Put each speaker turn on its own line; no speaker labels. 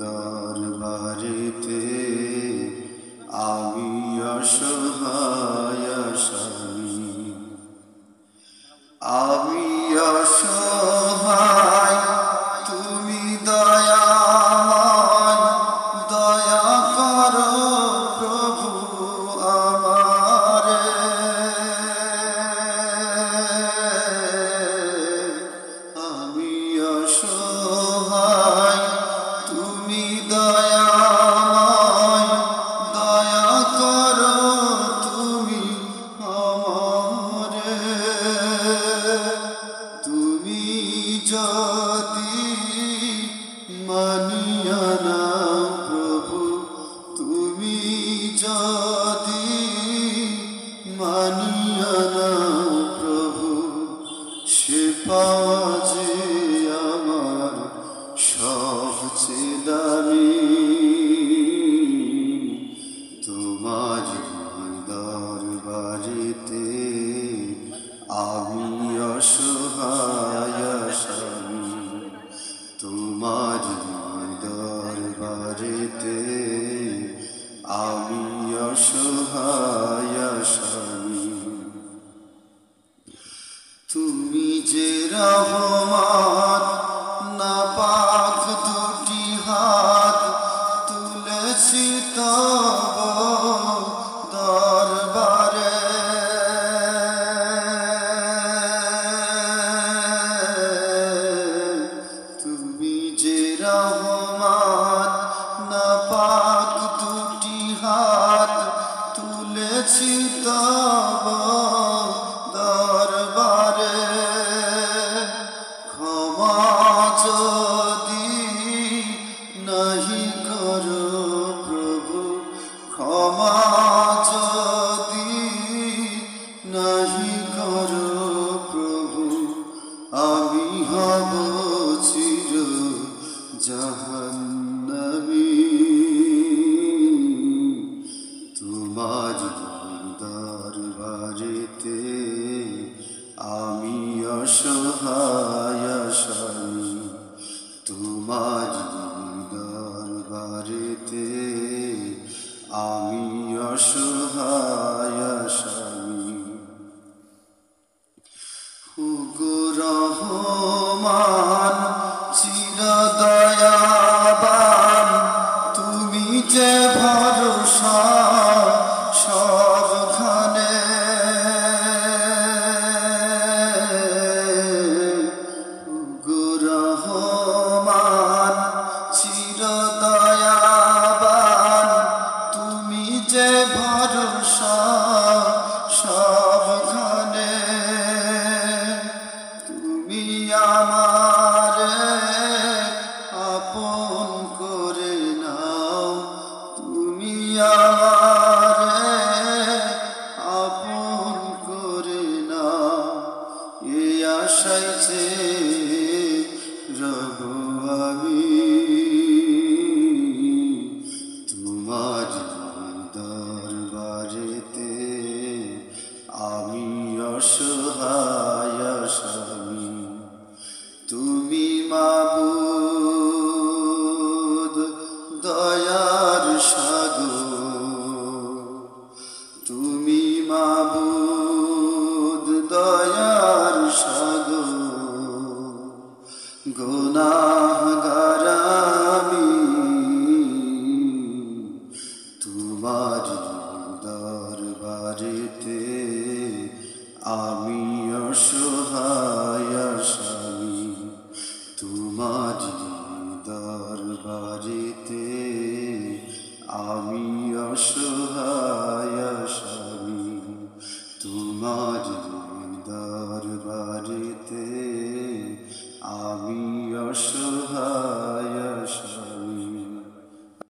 দরবারেতে আমি অসহায় আসামি, আমি অসহায় তুমি দয়াময়, দয়া করো প্রভু আমারে। আমি অসহায় তুমি দয়াময়, দয়া করো তুমি আমারে। তুমি যদি মানিয়া নাও প্রভু, তুমি যদি মানিয়া নাও প্রভু, সে পাওয়া যে আমার সবচেয়ে দামি। তোমার দরবারেতে আমি অসহায় আসামি, তোমার দরবারেতে আমি অসহায় আসামি। তুমি যে রহমান, নাপাক দুটি হাত তুলেছি তব দরবারে। তুমি যে রহমান, নাপাক দুটি হাত তুলেছি তব দরবারে। ক্ষমা যদি নাহি করো প্রভু, ক্ষমা যদি নাহি করো প্রভু, আমি হব চির জাহান্নামী। তোমার দরবারেতে আমি অসহায় আসামি, তোমার দরবারেতে আমি অসহায় আসামি। ওগো রহমান চির দয়াবান, তুমি যে ভরসা সবখানে। ওগো রহমান চির দয়াবান, তুমি যে ভরসা সবখানে। তুমি আমারে আপন করে নাও, তুমি আমারে আপন করে নাও। এই আশায় চেয়ে রব আমি, তোমার দরবারেতে আমি অসহায় আসামি। তুমি মাবুদ দয়ার সাগর, তুমি মাবুদ দয়ার সাগর। গুনাহগার আমি, তোমার দরবারেতে আমি অসহায় আসামি, তোমার দরবারেতে আমি অসহায়।